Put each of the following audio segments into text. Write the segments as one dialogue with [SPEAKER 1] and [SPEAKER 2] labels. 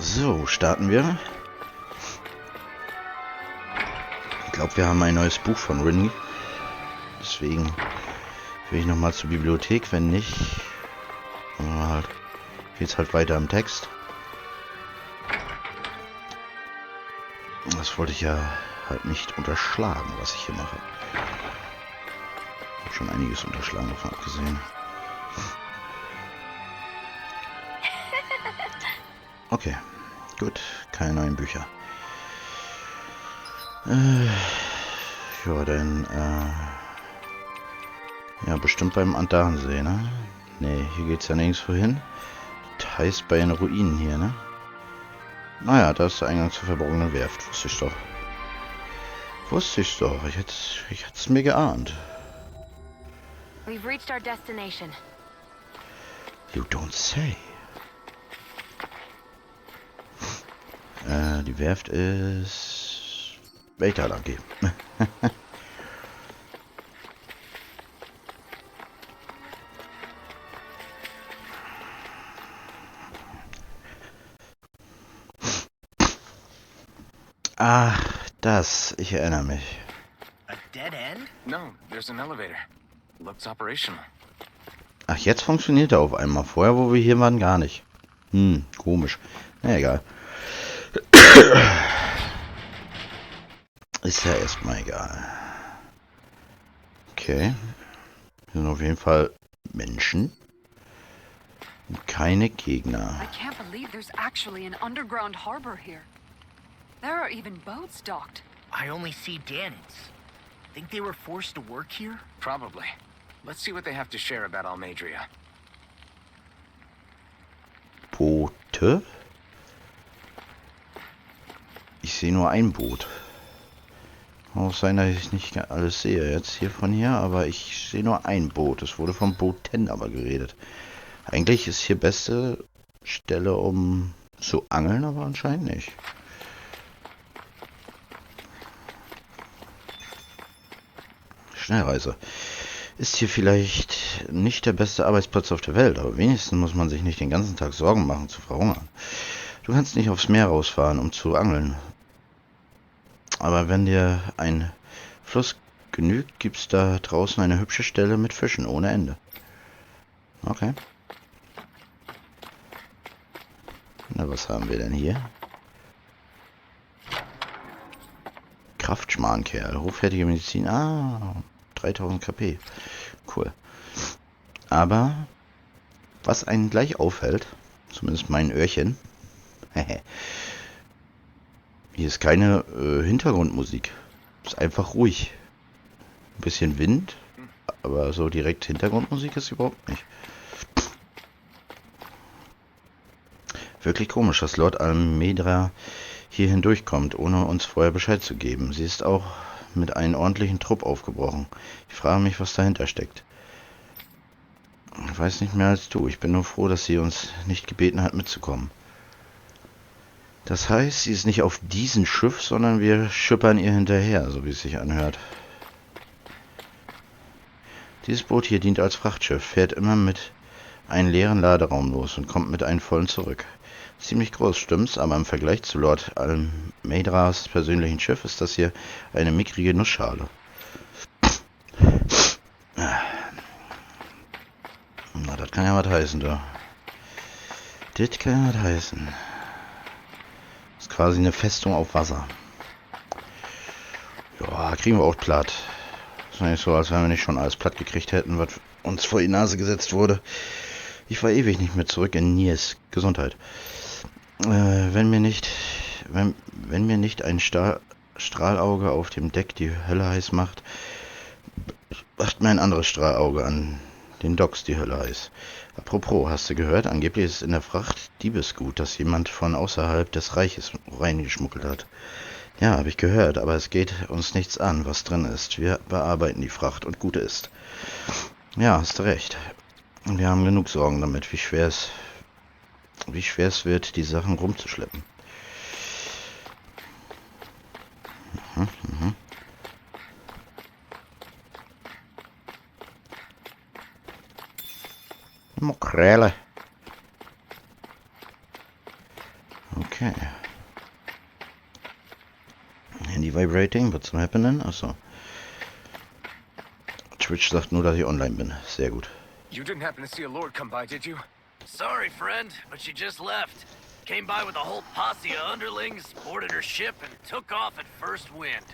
[SPEAKER 1] So, starten wir. Ich glaube, wir haben ein neues Buch von Rin. Deswegen will ich nochmal zur Bibliothek. Wenn nicht, geht's halt weiter im Text. Das wollte ich ja halt nicht unterschlagen, was ich hier mache. Ich habe schon einiges unterschlagen, davon abgesehen. Okay, gut, keine neuen Bücher. Ja, dann, ja, bestimmt beim Andarensee, ne? Ne, hier geht's ja nirgends wohin. Das heißt bei den Ruinen hier, ne? Naja, da ist der Eingang zur verborgenen Werft. Wusste ich doch. Wusste ich doch. Ich hätte es mir geahnt.
[SPEAKER 2] We've reached our destination.
[SPEAKER 1] You don't say. Die Werft ist weiter lang gehen. Ach, das. Ich erinnere mich.
[SPEAKER 3] A dead end?
[SPEAKER 4] No, there's an elevator. Looks operational.
[SPEAKER 1] Ach, jetzt funktioniert er auf einmal. Vorher, wo wir hier waren, gar nicht. Komisch. Na egal. Ist ja erstmal egal. Okay. Wir sind auf jeden Fall Menschen. Und keine Gegner.
[SPEAKER 5] I can't believe there's actually an underground harbor here. There are even boats docked.
[SPEAKER 3] I only see Danits. Think they were forced to work here?
[SPEAKER 4] Probably. Let's see what they have to share about Almedria.
[SPEAKER 1] Boote? Ich sehe nur ein Boot. Kann auch sein, dass ich nicht alles sehe jetzt hier von hier, aber ich sehe nur ein Boot. Es wurde vom Booten aber geredet. Eigentlich ist hier beste Stelle, um zu angeln, aber anscheinend nicht. Schnellreise. Ist hier vielleicht nicht der beste Arbeitsplatz auf der Welt, aber wenigstens muss man sich nicht den ganzen Tag Sorgen machen zu verhungern. Du kannst nicht aufs Meer rausfahren, um zu angeln. Aber wenn dir ein Fluss genügt, gibt's da draußen eine hübsche Stelle mit Fischen ohne Ende. Okay. Na, was haben wir denn hier? Kraftschmarrnkerl, hochwertige Medizin. 3000 KP. Cool. Aber was einen gleich auffällt, zumindest mein Öhrchen, hier ist keine Hintergrundmusik. Ist einfach ruhig. Ein bisschen Wind, aber so direkt Hintergrundmusik ist überhaupt nicht. Wirklich komisch, dass Lord Almedria hier hindurchkommt, ohne uns vorher Bescheid zu geben. Sie ist auch mit einem ordentlichen Trupp aufgebrochen. Ich frage mich, was dahinter steckt. Ich weiß nicht mehr als du. Ich bin nur froh, dass sie uns nicht gebeten hat, mitzukommen. Das heißt, sie ist nicht auf diesem Schiff, sondern wir schippern ihr hinterher, so wie es sich anhört. Dieses Boot hier dient als Frachtschiff, fährt immer mit einem leeren Laderaum los und kommt mit einem vollen zurück. Ziemlich groß, stimmt's, aber im Vergleich zu Lord Almedras persönlichen Schiff ist das hier eine mickrige Nussschale. Na, das kann ja was heißen, da. Das kann ja was heißen. Das ist quasi eine Festung auf Wasser. Ja, kriegen wir auch platt. Ist nicht so, als wenn wir nicht schon alles platt gekriegt hätten, was uns vor die Nase gesetzt wurde. Ich war ewig nicht mehr zurück in Niers. Gesundheit. Wenn mir nicht ein Strahlauge auf dem Deck die Hölle heiß macht, macht mir ein anderes Strahlauge an den Docks die Hölle heiß. Apropos, hast du gehört? Angeblich ist in der Fracht Diebesgut, das jemand von außerhalb des Reiches reingeschmuggelt hat. Ja, habe ich gehört, aber es geht uns nichts an, was drin ist. Wir bearbeiten die Fracht und gut ist. Ja, hast recht. Wir haben genug Sorgen damit, wie schwer es wird, die Sachen rumzuschleppen. Makrele. Okay. Handy vibrating, what's happening? Achso. Twitch sagt nur, dass ich online bin. Sehr gut.
[SPEAKER 4] You didn't happen to see a lord come by, did you?
[SPEAKER 3] Sorry, friend, but she just left. Came by with a whole posse of underlings, boarded her ship, and took off at first wind.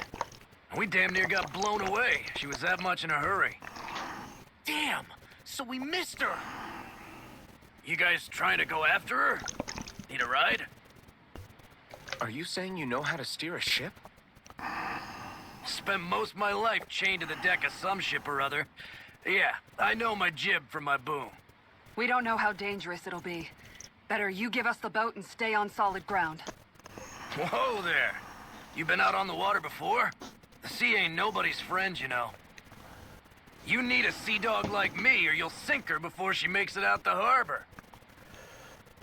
[SPEAKER 3] We damn near got blown away. She was that much in a hurry. Damn! So we missed her! You guys trying to go after her? Need a ride?
[SPEAKER 4] Are you saying you know how to steer a ship?
[SPEAKER 3] Spent most of my life chained to the deck of some ship or other. Yeah, I know my jib from my boom.
[SPEAKER 5] We don't know how dangerous it'll be. Better you give us the boat and stay on solid ground.
[SPEAKER 3] Whoa there! You been out on the water before? The sea ain't nobody's friend, you know. You need a sea dog like me, or you'll sink her before she makes it out the harbor.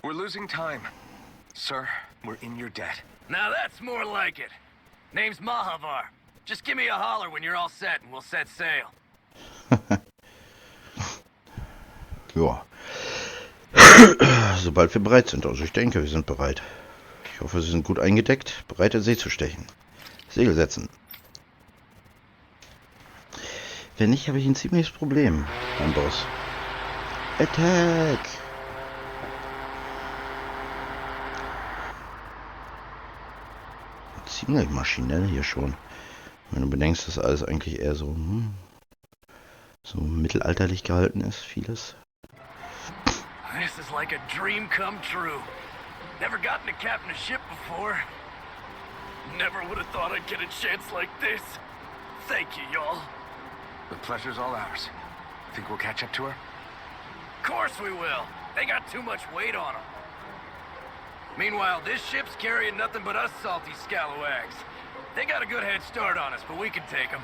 [SPEAKER 4] We're losing time. Sir, we're in your debt.
[SPEAKER 3] Now that's more like it. Name's Mahavar. Just give me a holler when you're all set and we'll set sail.
[SPEAKER 1] Ja. Sobald wir bereit sind. Also ich denke, wir sind bereit. Ich hoffe, Sie sind gut eingedeckt, bereit in See zu stechen. Segel setzen. Wenn nicht, habe ich ein ziemliches Problem, mein Boss. Attack! Ziemlich maschinell hier schon. Wenn du bedenkst, dass alles eigentlich eher so, so mittelalterlich gehalten ist, vieles.
[SPEAKER 3] This is like a dream come true. Never gotten to captain a ship before. Never would have thought I'd get a chance like this. Thank you, y'all.
[SPEAKER 4] The pleasure's all ours. Think we'll catch up to her?
[SPEAKER 3] Course we will. They got too much weight on them. Meanwhile, this ship's carrying nothing but us salty scalawags. They got a good head start on us, but we can take them.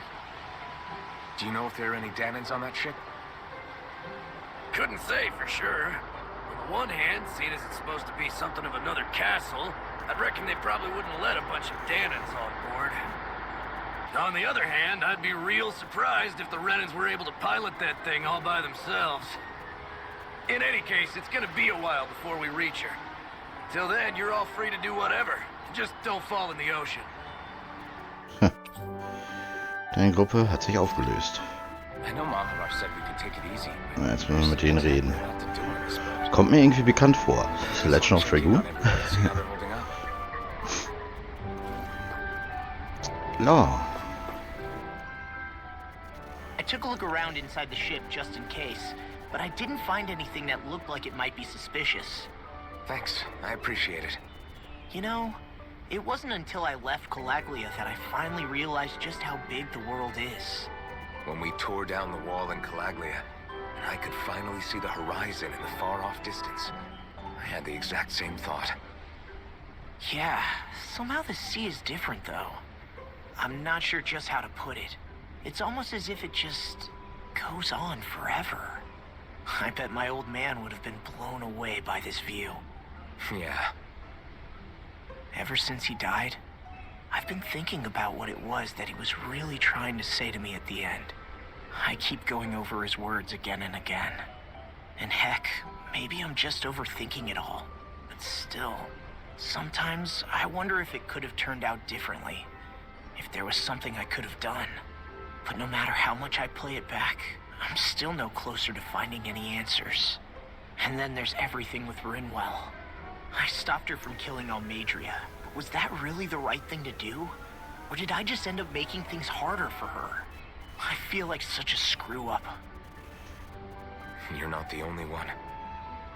[SPEAKER 4] Do you know if there are any Danans on that ship?
[SPEAKER 3] Couldn't say for sure. On the one hand, seeing as it's supposed to be something of another castle, I'd reckon they probably wouldn't let a bunch of Danans on board. On the other hand, I'd be real surprised if the Renans were able to pilot that thing all by themselves. In any case, it's gonna be a while before we reach her. Till then, you're all free to do whatever. Just don't fall in the ocean.
[SPEAKER 1] Deine Gruppe hat sich aufgelöst.
[SPEAKER 4] I know Mahavar said we could take it easy.
[SPEAKER 1] Na, jetzt müssen wir mit denen reden. Kommt mir irgendwie bekannt vor. Ist Legend of Dragoon? No.
[SPEAKER 6] I took a look around inside the ship just in case, but I didn't find anything that looked like it might be suspicious.
[SPEAKER 4] Thanks, I appreciate it.
[SPEAKER 6] You know, it wasn't until I left Calaglia that I finally realized just how big the world is.
[SPEAKER 4] When we tore down the wall in Calaglia, and I could finally see the horizon in the far-off distance, I had the exact same thought.
[SPEAKER 6] Yeah, somehow the sea is different though. I'm not sure just how to put it. It's almost as if it just goes on forever. I bet my old man would have been blown away by this view.
[SPEAKER 4] Yeah.
[SPEAKER 6] Ever since he died, I've been thinking about what it was that he was really trying to say to me at the end. I keep going over his words again and again. And heck, maybe I'm just overthinking it all. But still, sometimes I wonder if it could have turned out differently. If there was something I could have done. But no matter how much I play it back, I'm still no closer to finding any answers. And then there's everything with Rinwell. I stopped her from killing Almadria. Was that really the right thing to do? Or did I just end up making things harder for her? I feel like such a screw-up.
[SPEAKER 4] You're not the only one.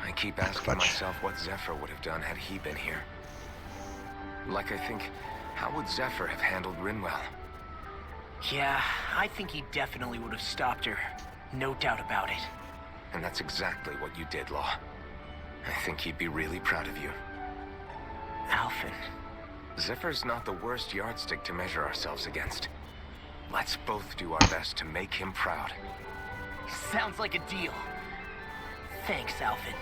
[SPEAKER 4] I keep asking myself what Zephyr would have done had he been here. Like I think, how would Zephyr have handled Rinwell?
[SPEAKER 6] Yeah, I think he definitely would have stopped her. No doubt about it.
[SPEAKER 4] And that's exactly what you did, Law. I think he'd be really proud of you.
[SPEAKER 6] Alphen.
[SPEAKER 4] Zephyr's not the worst yardstick to measure ourselves against. Let's both do our best to make him proud.
[SPEAKER 6] Sounds like a deal. Thanks, Alphen.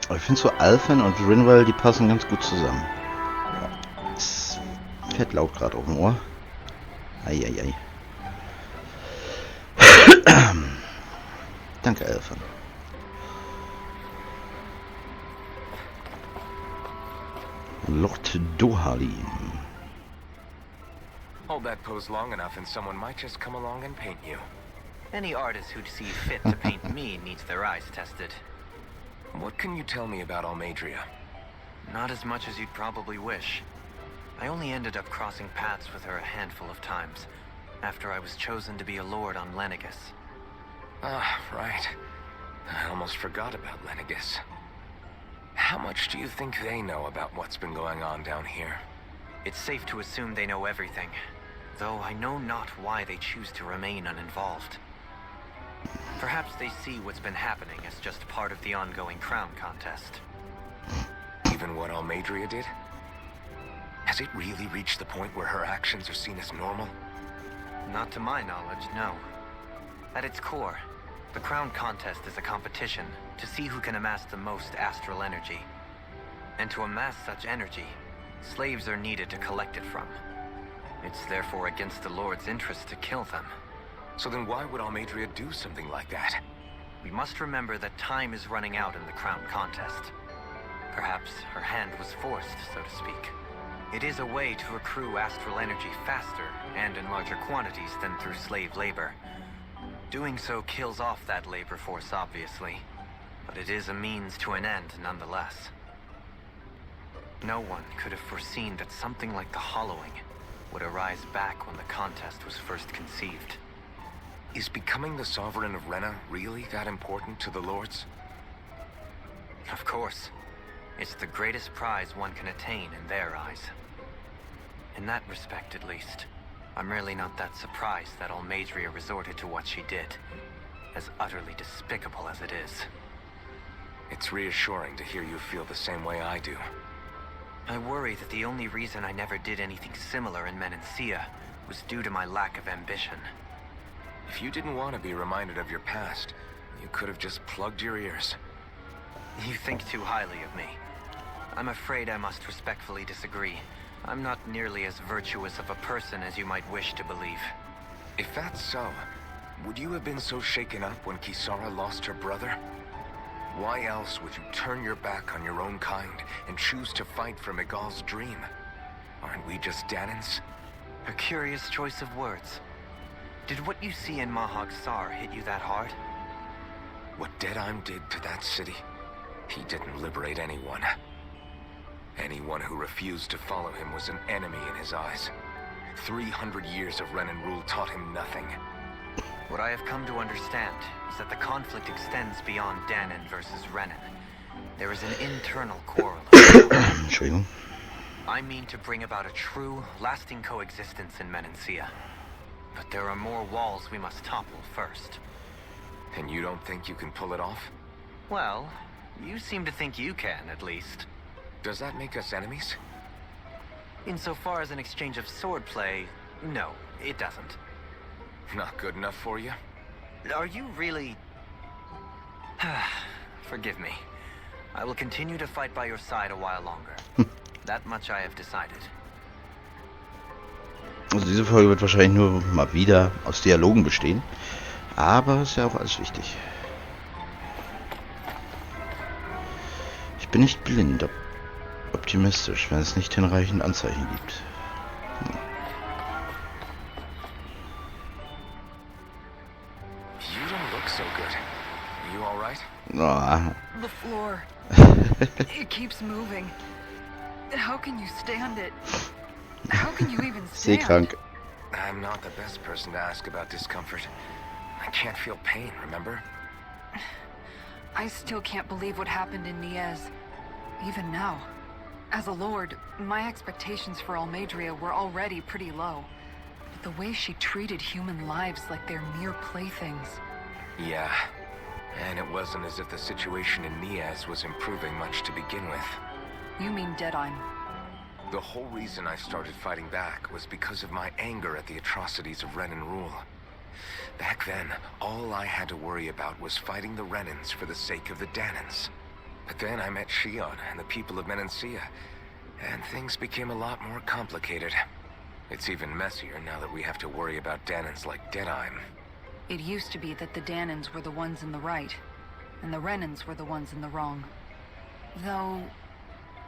[SPEAKER 1] Aber ich finde so Alphen und Rinwell, die passen ganz gut zusammen. Es fährt laut gerade auf dem Ohr. Eieiei. Danke, Alphen. Lord Dohalim.
[SPEAKER 4] Hold that pose long enough and someone might just come along and paint you.
[SPEAKER 7] Any artist who'd see fit to paint me needs their eyes tested.
[SPEAKER 4] What can you tell me about Almadria?
[SPEAKER 7] Not as much as you'd probably wish. I only ended up crossing paths with her a handful of times, after I was chosen to be a lord on Lenegus.
[SPEAKER 4] Ah, right. I almost forgot about Lenegus. How much do you think they know about what's been going on down here?
[SPEAKER 7] It's safe to assume they know everything, though I know not why they choose to remain uninvolved. Perhaps they see what's been happening as just part of the ongoing crown contest.
[SPEAKER 4] Even what Almadria did? Has it really reached the point where her actions are seen as normal?
[SPEAKER 7] Not to my knowledge, no. At its core, the crown contest is a competition to see who can amass the most astral energy. And to amass such energy, slaves are needed to collect it from. It's therefore against the Lord's interest to kill them.
[SPEAKER 4] So then why would Almadria do something like that?
[SPEAKER 7] We must remember that time is running out in the crown contest. Perhaps her hand was forced, so to speak. It is a way to accrue astral energy faster and in larger quantities than through slave labor. Doing so kills off that labor force, obviously, but it is a means to an end nonetheless. No one could have foreseen that something like the Hollowing would arise back when the contest was first conceived.
[SPEAKER 4] Is becoming the Sovereign of Rena really that important to the Lords?
[SPEAKER 7] Of course. It's the greatest prize one can attain in their eyes. In that respect, at least, I'm really not that surprised that Almadria resorted to what she did, as utterly despicable as it is.
[SPEAKER 4] It's reassuring to hear you feel the same way I do.
[SPEAKER 7] I worry that the only reason I never did anything similar in Menancia was due to my lack of ambition.
[SPEAKER 4] If you didn't want to be reminded of your past, you could have just plugged your ears.
[SPEAKER 7] You think too highly of me. I'm afraid I must respectfully disagree. I'm not nearly as virtuous of a person as you might wish to believe.
[SPEAKER 4] If that's so, would you have been so shaken up when Kisara lost her brother? Why else would you turn your back on your own kind and choose to fight for Miguel's dream? Aren't we just Danans?
[SPEAKER 7] A curious choice of words. Did what you see in Mahag Sar hit you that hard?
[SPEAKER 4] What Deadheim did to that city, he didn't liberate anyone. Anyone who refused to follow him was an enemy in his eyes. 300 years of Renan rule taught him nothing.
[SPEAKER 7] What I have come to understand is that the conflict extends beyond Danan versus Renan. There is an internal quarrel.
[SPEAKER 1] Entschuldigung.
[SPEAKER 7] I mean to bring about a true, lasting coexistence in Menancia. But there are more walls we must topple first.
[SPEAKER 4] And you don't think you can pull it off?
[SPEAKER 7] Well, you seem to think you can, at least.
[SPEAKER 4] Does that make us enemies?
[SPEAKER 7] Insofar as an exchange of swordplay, no, it doesn't.
[SPEAKER 4] Not good enough for you?
[SPEAKER 7] Are you really... Forgive me. I will continue to fight by your side a while longer. That much I have decided.
[SPEAKER 1] Also diese Folge wird wahrscheinlich nur mal wieder aus Dialogen bestehen. Aber ist ja auch alles wichtig. Ich bin nicht blind, optimistisch, wenn es nicht hinreichend Anzeichen gibt.
[SPEAKER 4] You don't look so good. Are you all right?
[SPEAKER 1] Oh.
[SPEAKER 5] The floor. It keeps moving. How can you stand it? How can you even stand?
[SPEAKER 1] Seekrank.
[SPEAKER 4] I'm not the best person to ask about discomfort. I can't feel pain, remember?
[SPEAKER 5] I still can't believe what happened in Niez. Even now. As a lord, my expectations for Almadria were already pretty low. But the way she treated human lives like they're mere playthings.
[SPEAKER 4] Yeah. And it wasn't as if the situation in Niaz was improving much to begin with.
[SPEAKER 5] You mean Deadheim?
[SPEAKER 4] The whole reason I started fighting back was because of my anger at the atrocities of Renan rule. Back then, all I had to worry about was fighting the Renans for the sake of the Danans. But then I met Shion and the people of Menancia, and things became a lot more complicated. It's even messier now that we have to worry about Danans like Deadheim.
[SPEAKER 5] It used to be that the Danans were the ones in the right, and the Renans were the ones in the wrong. Though,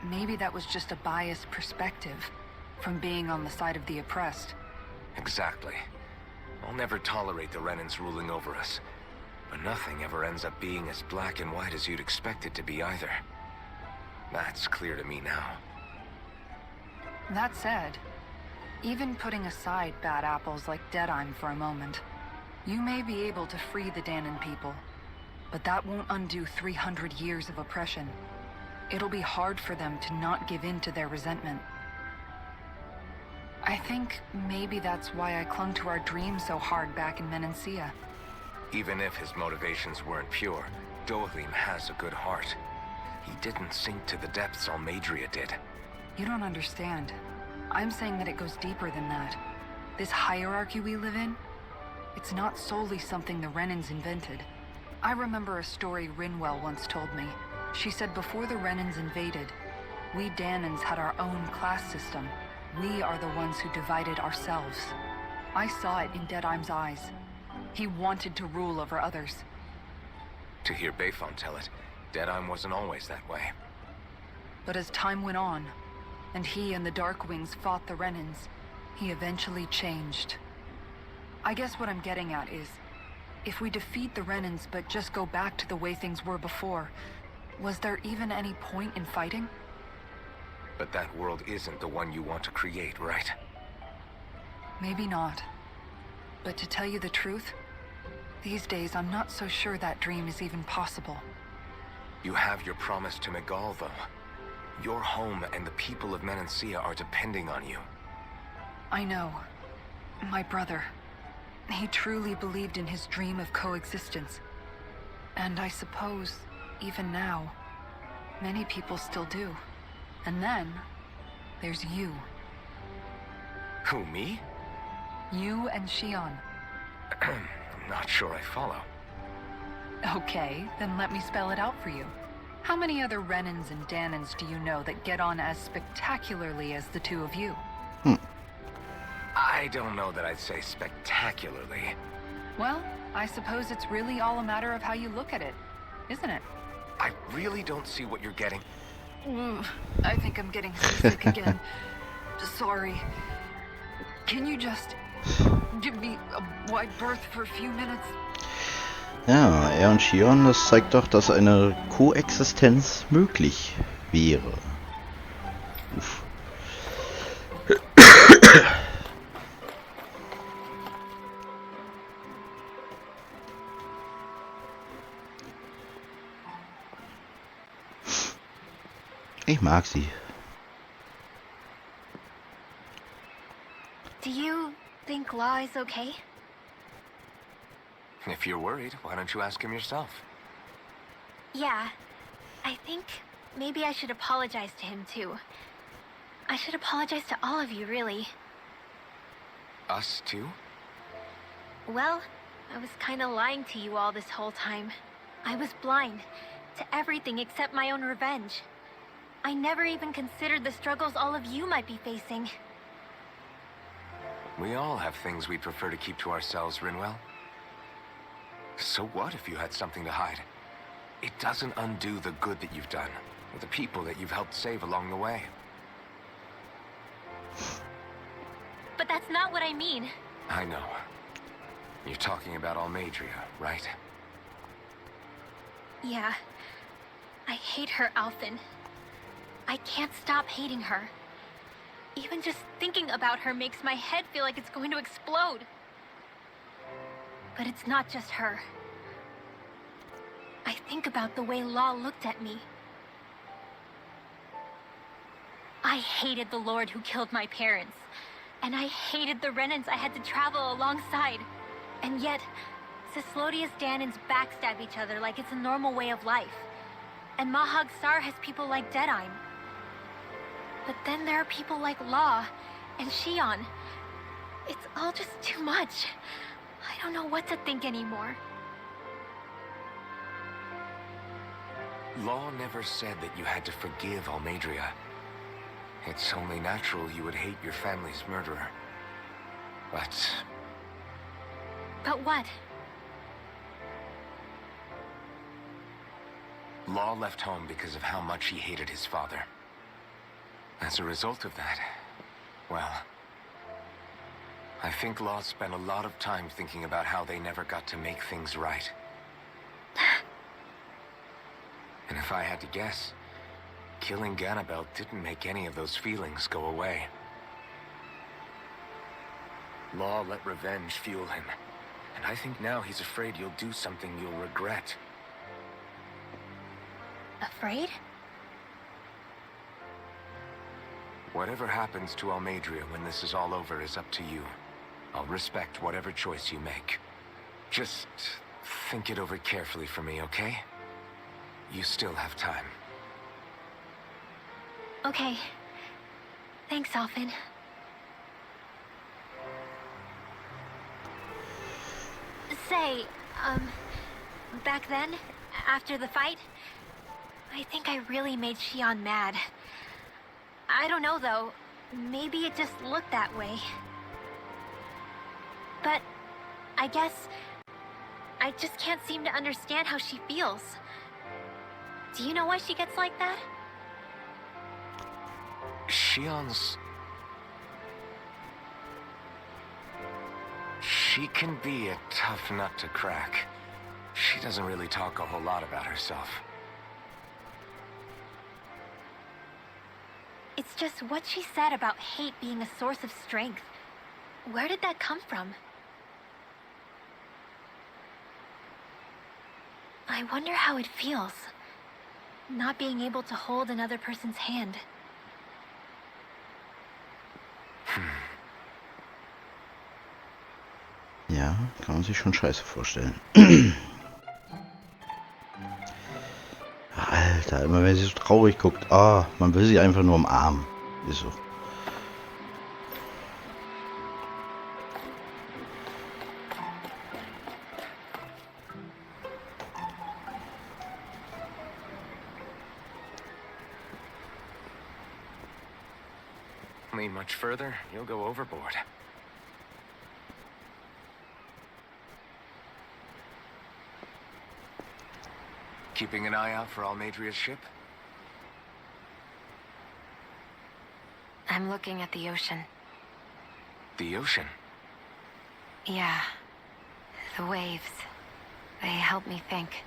[SPEAKER 5] maybe that was just a biased perspective from being on the side of the oppressed.
[SPEAKER 4] Exactly. I'll never tolerate the Renans ruling over us. But nothing ever ends up being as black and white as you'd expect it to be either. That's clear to me now.
[SPEAKER 5] That said, even putting aside bad apples like Deadheim for a moment, you may be able to free the Danon people, but that won't undo 300 years of oppression. It'll be hard for them to not give in to their resentment. I think maybe that's why I clung to our dream so hard back in Menancia.
[SPEAKER 4] Even if his motivations weren't pure, Dohalim has a good heart. He didn't sink to the depths Almadria did.
[SPEAKER 5] You don't understand. I'm saying that it goes deeper than that. This hierarchy we live in, it's not solely something the Renans invented. I remember a story Rinwell once told me. She said before the Renans invaded, we Danons had our own class system. We are the ones who divided ourselves. I saw it in Deadheim's eyes. He wanted to rule over others.
[SPEAKER 4] To hear Bayfon tell it, Deadheim wasn't always that way.
[SPEAKER 5] But as time went on, and he and the Darkwings fought the Renans, he eventually changed. I guess what I'm getting at is, if we defeat the Renans but just go back to the way things were before, was there even any point in fighting?
[SPEAKER 4] But that world isn't the one you want to create, right?
[SPEAKER 5] Maybe not. But to tell you the truth, these days I'm not so sure that dream is even possible.
[SPEAKER 4] You have your promise to Megal, though. Your home and the people of Menancia are depending on you.
[SPEAKER 5] I know. My brother. He truly believed in his dream of coexistence. And I suppose, even now, many people still do. And then, there's you.
[SPEAKER 4] Who, me?
[SPEAKER 5] You and Shion.
[SPEAKER 4] I'm not sure I follow.
[SPEAKER 5] Okay, then let me spell it out for you. How many other Renans and Danons do you know that get on as spectacularly as the two of you?
[SPEAKER 4] I don't know that I'd say spectacularly.
[SPEAKER 5] Well, I suppose it's really all a matter of how you look at it, isn't it?
[SPEAKER 4] I really don't see what you're getting.
[SPEAKER 5] I think I'm getting seasick again. Sorry. Can you just give me a wide berth for a few minutes?
[SPEAKER 1] Ja, er und Shion, das zeigt doch, dass eine Koexistenz möglich wäre. Uff. Ich mag sie.
[SPEAKER 2] Do you think Law is okay?
[SPEAKER 4] If you're worried, why don't you ask him yourself?
[SPEAKER 2] Yeah. I think maybe I should apologize to him too. I should apologize to all of you, really.
[SPEAKER 4] Us too?
[SPEAKER 2] Well, I was kinda lying to you all this whole time. I was blind to everything except my own revenge. I never even considered the struggles all of you might be facing.
[SPEAKER 4] We all have things we'd prefer to keep to ourselves, Rinwell. So what if you had something to hide? It doesn't undo the good that you've done, or the people that you've helped save along the way.
[SPEAKER 2] But that's not what I mean.
[SPEAKER 4] I know. You're talking about Almadria, right?
[SPEAKER 2] Yeah. I hate her, Alphen. I can't stop hating her. Even just thinking about her makes my head feel like it's going to explode. But it's not just her. I think about the way Law looked at me. I hated the Lord who killed my parents. And I hated the Renans I had to travel alongside. And yet, Cislodius Danons backstab each other like it's a normal way of life. And Mahag Sar has people like Deadheim. But then there are people like Law and Shion. It's all just too much. I don't know what to think anymore.
[SPEAKER 4] Law never said that you had to forgive Almadria. It's only natural you would hate your family's murderer. But
[SPEAKER 2] what?
[SPEAKER 4] Law left home because of how much he hated his father. As a result of that, well, I think Law spent a lot of time thinking about how they never got to make things right. And if I had to guess, killing Ganabel didn't make any of those feelings go away. Law let revenge fuel him, and I think now he's afraid you'll do something you'll regret.
[SPEAKER 2] Afraid?
[SPEAKER 4] Whatever happens to Almadria when this is all over is up to you. I'll respect whatever choice you make. Just think it over carefully for me, okay? You still have time.
[SPEAKER 2] Okay. Thanks, Alphen. Say, back then, after the fight, I think I really made Shion mad. I don't know, though. Maybe it just looked that way. But I guess I just can't seem to understand how she feels. Do you know why she gets like that?
[SPEAKER 4] Shion's... She can be a tough nut to crack. She doesn't really talk a whole lot about herself.
[SPEAKER 2] It's just what she said about hate being a source of strength. Where did that come from? I wonder how it feels, not being able to hold another person's hand.
[SPEAKER 1] Ja, kann man sich schon scheiße vorstellen. Alter, immer wenn sie so traurig guckt, man will sie einfach nur umarmen. Ist so.
[SPEAKER 4] Lean much further, you'll go overboard. Keeping an eye out for Almadria's ship?
[SPEAKER 2] I'm looking at the ocean.
[SPEAKER 4] The ocean?
[SPEAKER 2] Yeah. The waves. They help me think.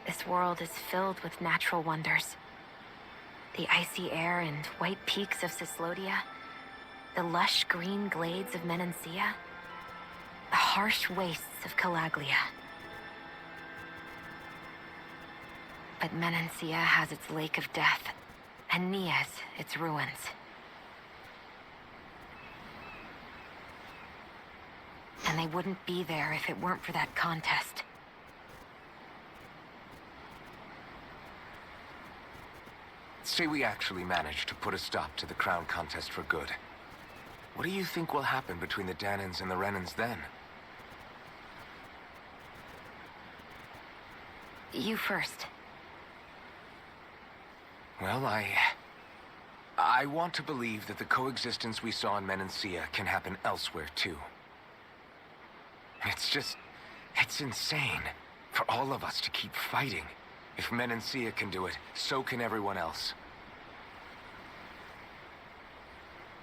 [SPEAKER 2] This world is filled with natural wonders. The icy air and white peaks of Cislodia, the lush green glades of Menancia, the harsh wastes of Calaglia. But Menancia has its Lake of Death, and Nias its ruins. And they wouldn't be there if it weren't for that contest.
[SPEAKER 4] Say we actually managed to put a stop to the crown contest for good. What do you think will happen between the Danans and the Renans then?
[SPEAKER 2] You first.
[SPEAKER 4] Well, I want to believe that the coexistence we saw in Menancia can happen elsewhere, too. It's insane for all of us to keep fighting. If Menancia can do it, so can everyone else.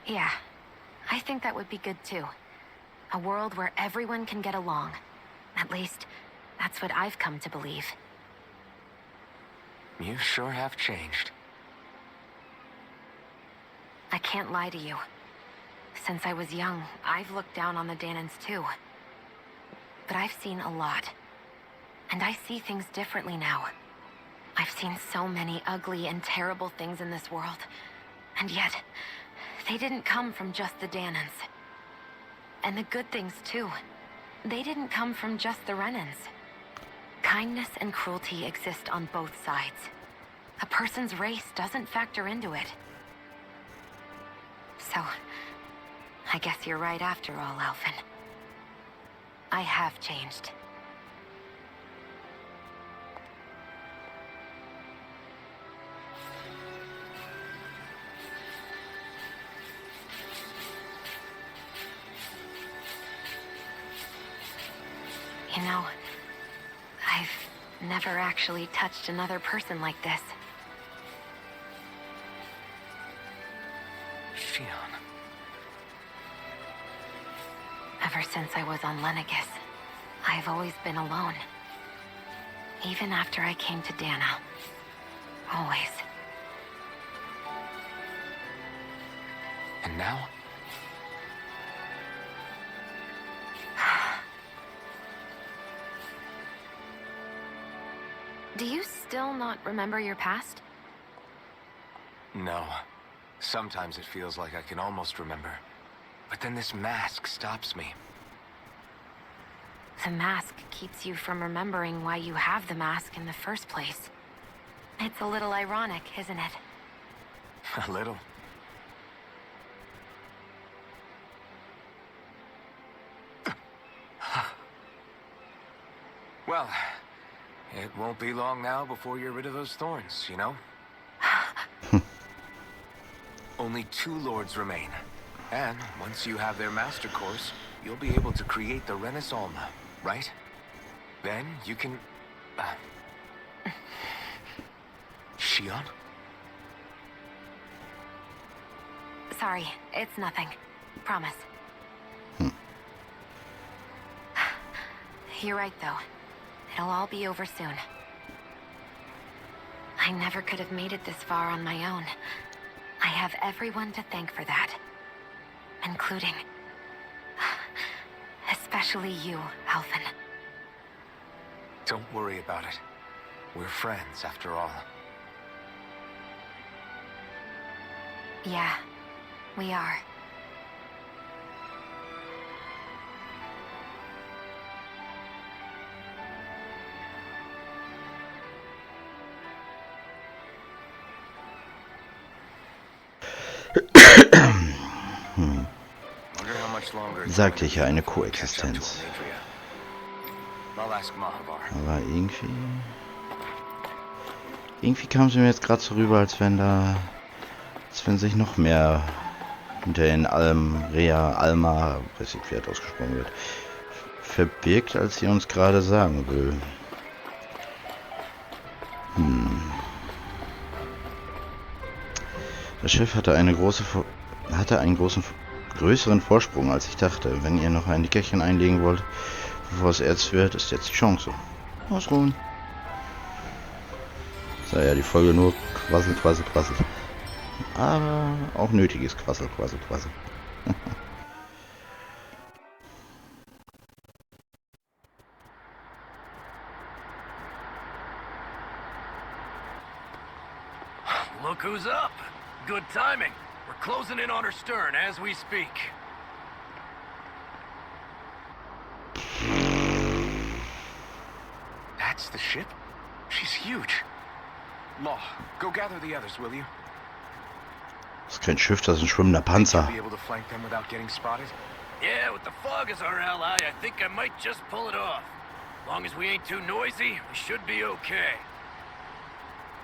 [SPEAKER 2] Yeah, I think that would be good too. A world where everyone can get along. At least, that's what I've come to believe.
[SPEAKER 4] You sure have changed.
[SPEAKER 2] I can't lie to you. Since I was young, I've looked down on the Danans too. But I've seen a lot. And I see things differently now. I've seen so many ugly and terrible things in this world. And yet, they didn't come from just the Danans. And the good things too. They didn't come from just the Renans. Kindness and cruelty exist on both sides. A person's race doesn't factor into it. So, I guess you're right after all, Alphen. I have changed. You know, I've never actually touched another person like this.
[SPEAKER 4] Shion.
[SPEAKER 2] Ever since I was on Lenegis, I've always been alone. Even after I came to Dana. Always.
[SPEAKER 4] And now?
[SPEAKER 2] Do you still not remember your past?
[SPEAKER 4] No. Sometimes it feels like I can almost remember. But then this mask stops me.
[SPEAKER 2] The mask keeps you from remembering why you have the mask in the first place. It's a little ironic, isn't it?
[SPEAKER 4] A little. Well, it won't be long now before you're rid of those thorns, you know? Only 2 lords remain. And once you have their master course, you'll be able to create the Renaissance, right? Then you can... Shion?
[SPEAKER 2] Sorry, it's nothing. Promise. You're right, though. It'll all be over soon. I never could have made it this far on my own. I have everyone to thank for that. Including... especially you, Alvin.
[SPEAKER 4] Don't worry about it. We're friends, after all.
[SPEAKER 2] Yeah, we are.
[SPEAKER 1] Sagte ich ja, eine Koexistenz. Aber irgendwie kam es mir jetzt gerade so rüber, als wenn sich noch mehr hinter den Alma, weiß ich, wie das ausgesprochen wird, verbirgt, als sie uns gerade sagen will. Das Schiff hatte einen größeren Vorsprung, als ich dachte. Wenn ihr noch ein Nickerchen einlegen wollt, bevor es Erz wird, ist jetzt die Chance. Ausruhen. Sei ja die Folge nur Quassel, Quassel, Quassel. Aber auch nötiges Quassel, Quassel, Quassel.
[SPEAKER 3] Look who's up. Good timing. We're closing in on her stern as we speak.
[SPEAKER 4] That's the ship? She's huge. Law, go gather the others, will you?
[SPEAKER 1] Das ist kein Schiff, das ist ein schwimmender Panzer.
[SPEAKER 4] Be able to flank them without getting spotted?
[SPEAKER 3] Yeah, with the fog as our ally, I think I might just pull it off. As long as we ain't too noisy, we should be okay.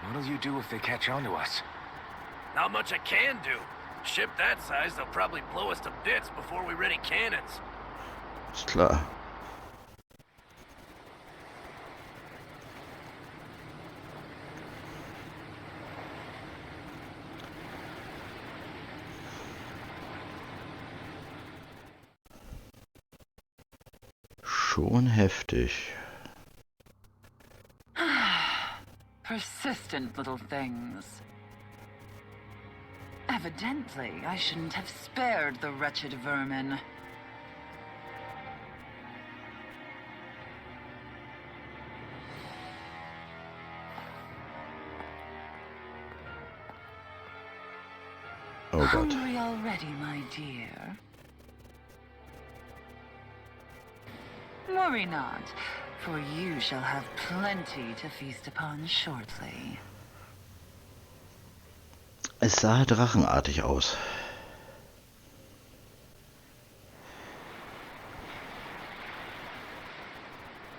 [SPEAKER 4] What'll you do if they catch on to us?
[SPEAKER 3] Not much I can do. Ship that size, they'll probably blow us to bits before we ready cannons.
[SPEAKER 1] Ist klar. Schon heftig.
[SPEAKER 5] Persistent little things. Evidently, I shouldn't have spared the wretched vermin.
[SPEAKER 1] Oh Gott.
[SPEAKER 5] Hungry already, my dear? Worry not, for you shall have plenty to feast upon shortly.
[SPEAKER 1] Es sah drachenartig aus.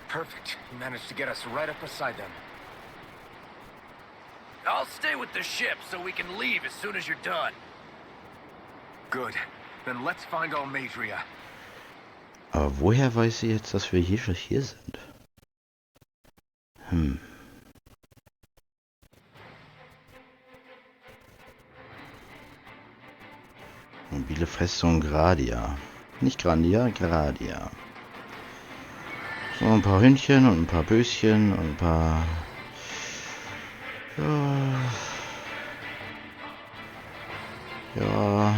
[SPEAKER 4] Perfect. You managed to get us right up beside them.
[SPEAKER 3] I'll stay with the ship so we can leave as soon as you're done.
[SPEAKER 4] Good. Then let's find Almadria.
[SPEAKER 1] Aber woher weiß sie jetzt, dass wir hier sind? Mobile Festung Gradia. Nicht Grandia, Gradia. So, ein paar Hündchen und ein paar Böschen und ein paar... Ja...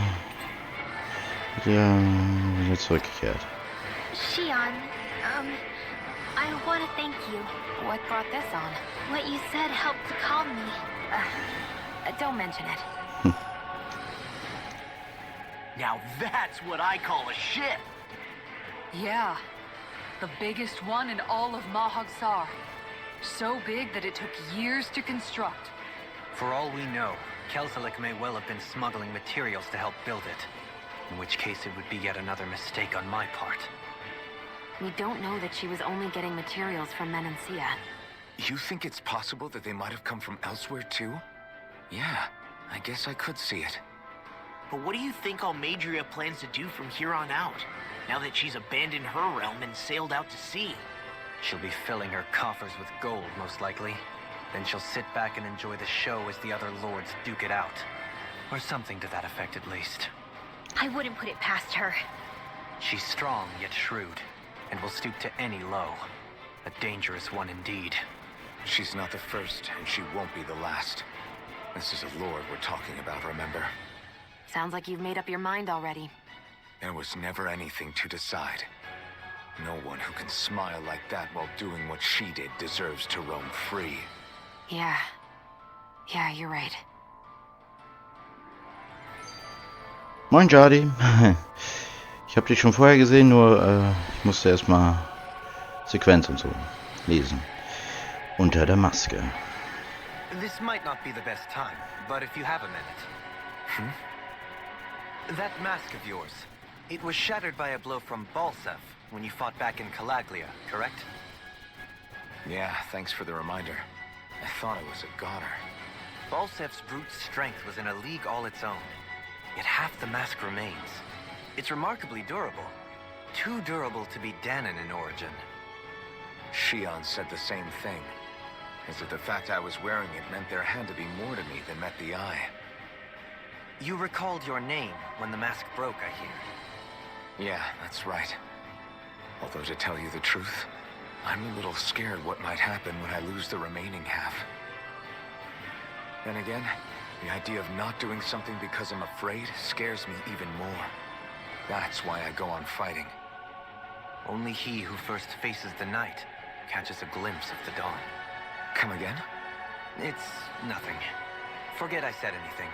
[SPEAKER 1] Wieder zurückgekehrt.
[SPEAKER 2] Shion, I want to thank you.
[SPEAKER 5] What brought this on?
[SPEAKER 2] What you said helped to calm me.
[SPEAKER 5] Don't mention it.
[SPEAKER 6] Now that's what I call a shift.
[SPEAKER 5] Yeah. The biggest one in all of Mahagsar. So big that it took years to construct.
[SPEAKER 7] For all we know, Kelselik may well have been smuggling materials to help build it. In which case it would be yet another mistake on my part.
[SPEAKER 2] We don't know that she was only getting materials from Menancia.
[SPEAKER 4] You think it's possible that they might have come from elsewhere too? Yeah, I guess I could see it.
[SPEAKER 6] But what do you think Almadria plans to do from here on out, now that she's abandoned her realm and sailed out to sea?
[SPEAKER 7] She'll be filling her coffers with gold, most likely. Then she'll sit back and enjoy the show as the other lords duke it out. Or something to that effect, at least.
[SPEAKER 2] I wouldn't put it past her.
[SPEAKER 7] She's strong, yet shrewd, and will stoop to any low. A dangerous one indeed.
[SPEAKER 4] She's not the first, and she won't be the last. This is a lord we're talking about, remember?
[SPEAKER 2] Sounds like you've made up your mind already.
[SPEAKER 4] There was never anything to decide. No one who can smile like that while doing what she did deserves to roam free.
[SPEAKER 2] Yeah. Yeah, you're right.
[SPEAKER 1] Moin Jadi. Ich habe dich schon vorher gesehen, nur ich musste erstmal Sequenz und so lesen. Unter der Maske.
[SPEAKER 7] This might not be the best time, but if you have a minute. That mask of yours, it was shattered by a blow from Balsev when you fought back in Calaglia, correct?
[SPEAKER 4] Yeah, thanks for the reminder. I thought it was a goner.
[SPEAKER 7] Balsev's brute strength was in a league all its own. Yet half the mask remains. It's remarkably durable. Too durable to be Danon in origin.
[SPEAKER 4] Shion said the same thing. As if the fact I was wearing it meant there had to be more to me than met the eye.
[SPEAKER 7] You recalled your name when the mask broke, I hear.
[SPEAKER 4] Yeah, that's right. Although to tell you the truth, I'm a little scared what might happen when I lose the remaining half. Then again, the idea of not doing something because I'm afraid scares me even more. That's why I go on fighting.
[SPEAKER 7] Only he who first faces the night catches a glimpse of the dawn.
[SPEAKER 4] Come again?
[SPEAKER 7] It's nothing. Forget I said anything.